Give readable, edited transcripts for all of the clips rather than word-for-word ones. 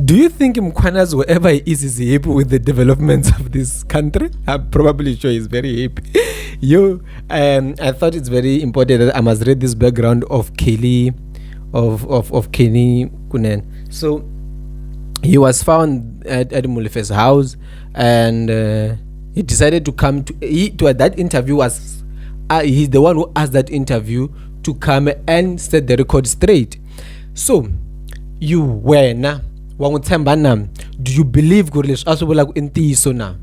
Do you think Mkwanas, wherever he is happy with the developments of this country? I'm probably sure he's very happy. I thought it's very important that I must read this background of Kelly, of Kenny Kunene. So he was found at Mulefe's house, and he decided to come to that interview was he's the one who asked that interview to come and set the record straight. So you were na do you believe na?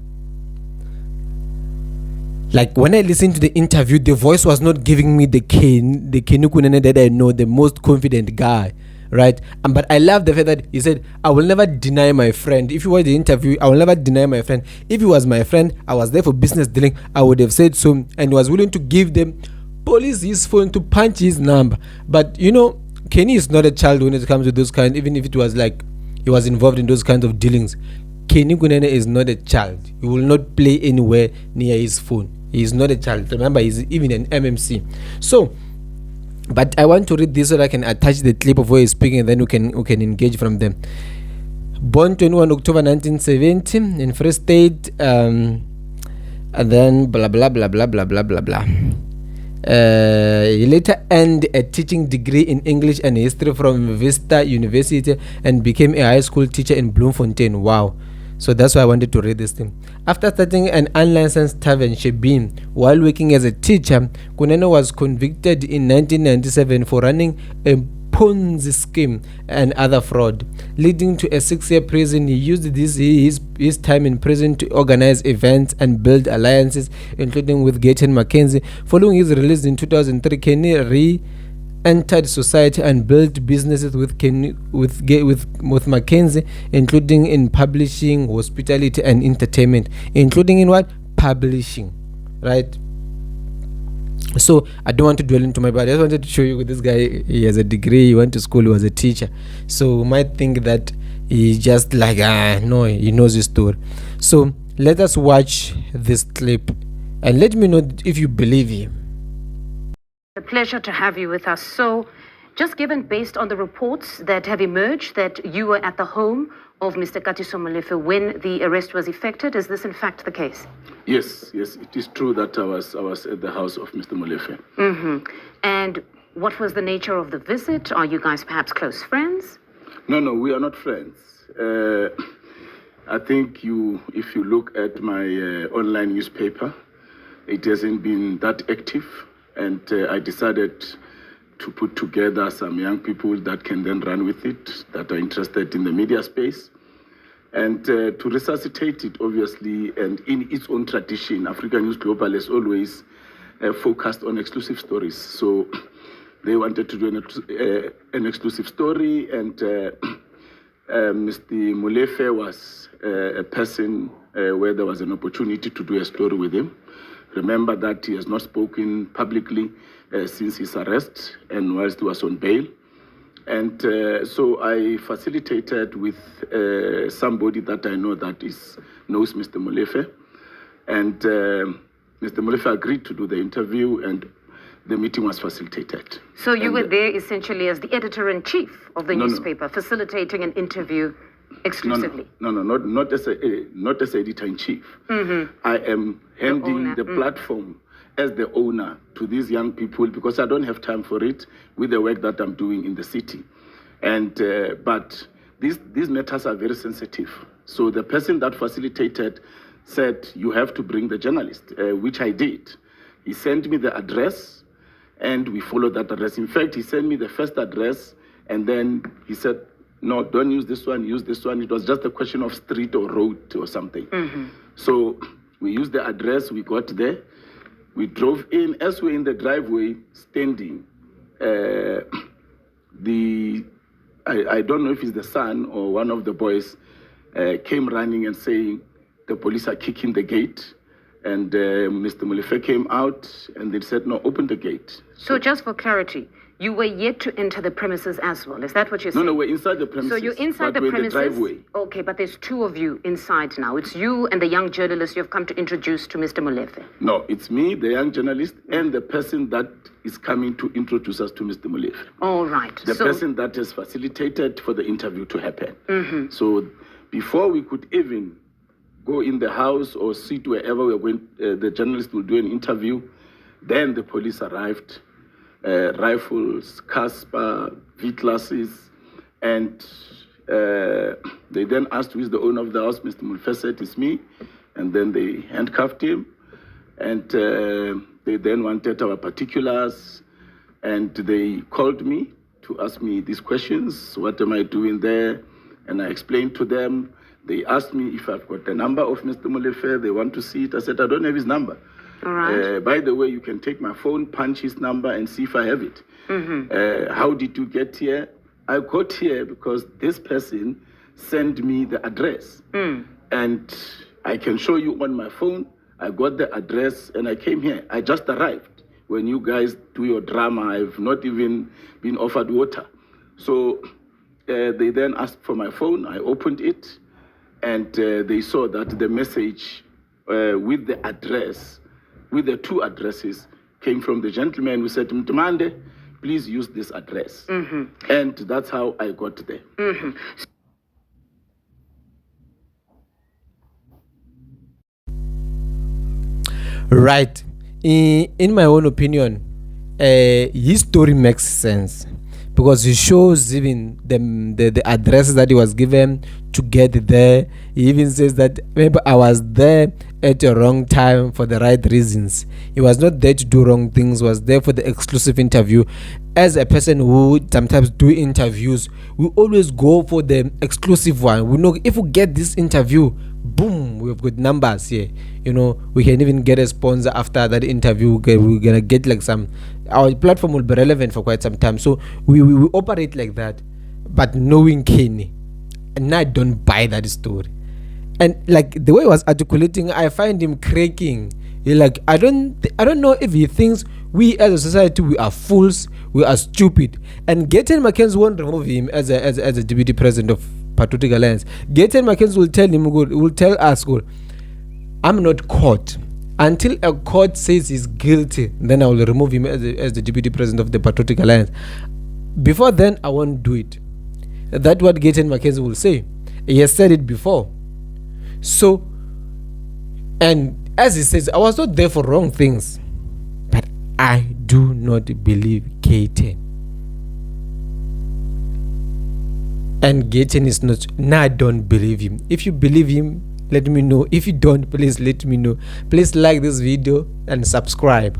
Like when I listened to the interview, the voice was not giving me the Kenny Kunene that I know, the most confident guy, right? But I love the fact that he said, I will never deny my friend. If you watch the interview, I will never deny my friend. If he was my friend, I was there for business dealing, I would have said so, and was willing to give them police his phone to punch his number. But Kenny is not a child when it comes to those kind, even if it was like he was involved in those kinds of dealings. Kenny Kunene is not a child. He will not play anywhere near his phone. He is not a child. Remember, he's even an MMC. So, but I want to read this so that I can attach the clip of where he's speaking, and then we can engage from them. Born 21 October 1970 in Free State, and then blah blah blah blah blah blah blah blah. He later earned a teaching degree in English and history from Vista University and became a high school teacher in Bloemfontein. Wow. So that's why I wanted to read this thing. After starting an unlicensed tavern, Shebeen, while working as a teacher, Kunene was convicted in 1997 for running a Ponzi scheme and other fraud, leading to a 6-year prison. He used his time in prison to organize events and build alliances, including with Gates and Mackenzie. Following his release in 2003, Kenny re-entered society and built businesses with Mackenzie, including in publishing, hospitality, and entertainment, including in what? Publishing, right? So I don't want to dwell into my body. I just wanted to show you this guy. He has a degree. He went to school. He was a teacher. So you might think that he just like no, he knows his story. So let us watch this clip and let me know if you believe him. A pleasure to have you with us. So, just given based on the reports that have emerged that you were at the home of Mr. Katiso Molefe when the arrest was effected, is this in fact the case? Yes, it is true that I was at the house of Mr. Molefe. Mm-hmm. And what was the nature of the visit? Are you guys perhaps close friends? No, we are not friends. I think if you look at my online newspaper, it hasn't been that active, and I decided to put together some young people that can then run with it, that are interested in the media space, and to resuscitate it, obviously, and in its own tradition. Africa News Global has always focused on exclusive stories. So they wanted to do an exclusive story, and Mr. Molefe was a person where there was an opportunity to do a story with him. Remember that he has not spoken publicly since his arrest and whilst he was on bail. And so I facilitated with somebody that I know that knows Mr. Molefe. And Mr. Molefe agreed to do the interview, and the meeting was facilitated. So you were there essentially as the editor-in-chief of the newspaper, facilitating an interview exclusively? No, not as editor-in-chief. Mm-hmm. I am handing the platform as the owner to these young people because I don't have time for it with the work that I'm doing in the city. And but these matters are very sensitive. So the person that facilitated said, you have to bring the journalist, which I did. He sent me the address, and we followed that address. In fact, he sent me the first address, and then he said, no, don't use this one, use this one. It was just a question of street or road or something. Mm-hmm. So we used the address, we got there, we drove in. As we're in the driveway, standing, I don't know if it's the son or one of the boys, came running and saying, the police are kicking the gate. And Mr. Molefe came out and they said, no, open the gate. So just for clarity, you were yet to enter the premises as well. Is that what you're saying? No, we're inside the premises. So you're inside the premises? The driveway. Okay, but there's two of you inside now. It's you and the young journalist you've come to introduce to Mr. Molefe. No, it's me, the young journalist, and the person that is coming to introduce us to Mr. Molefe. All right. The person that has facilitated for the interview to happen. Mm-hmm. So before we could even go in the house or sit wherever we're going, the journalist will do an interview, then the police arrived. Rifles, Casper, V-classes, and they then asked who is the owner of the house. Mr. Molefe said, it's me, and then they handcuffed him, and they then wanted our particulars, and they called me to ask me these questions. What am I doing there? And I explained to them. They asked me if I've got the number of Mr. Molefe. They want to see it. I said, I don't have his number. All right. By the way, you can take my phone, punch his number, and see if I have it. Mm-hmm. How did you get here? I got here because this person sent me the address. And I can show you on my phone. I got the address and I came here. I just arrived. When you guys do your drama, I've not even been offered water. So they then asked for my phone. I opened it and they saw that the message with the address, with the two addresses, came from the gentleman who said, Mtumande, please use this address. Mm-hmm. And that's how I got there. Mm-hmm. Right. In my own opinion, his story makes sense because he shows even the addresses that he was given to get there. He even says that maybe I was there at the wrong time for the right reasons. He was not there to do wrong things, he was there for the exclusive interview. As a person who sometimes do interviews, we always go for the exclusive one. We know if we get this interview, boom, we've got numbers here. You know, we can even get a sponsor after that interview. We're gonna get like our platform will be relevant for quite some time. So we operate like that. But knowing Kenny, and I don't buy that story. And like the way he was articulating, I find him cracking. He like I don't know if he thinks we as a society we are fools, we are stupid. And Gaten McKenzie won't remove him as a deputy president of Patriotic Alliance. Gaten McKenzie will tell us, I'm not caught. Until a court says he's guilty, then I will remove him as the deputy president of the Patriotic Alliance. Before then, I won't do it. That's what Gaten McKenzie will say. He has said it before. So, and as he says, I was not there for wrong things. But I do not believe Gaten. And Gaten is not. No, I don't believe him. If you believe him, let me know. If you don't, please let me know. Please like this video and subscribe.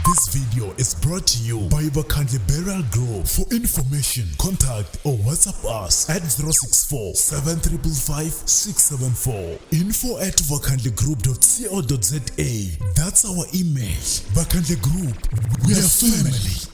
This video is brought to you by Vakandle Burial Group. For information, contact or WhatsApp us at 064 7555 674. info@vakandlegroup.co.za. That's our email. Vakandle Group, we are family.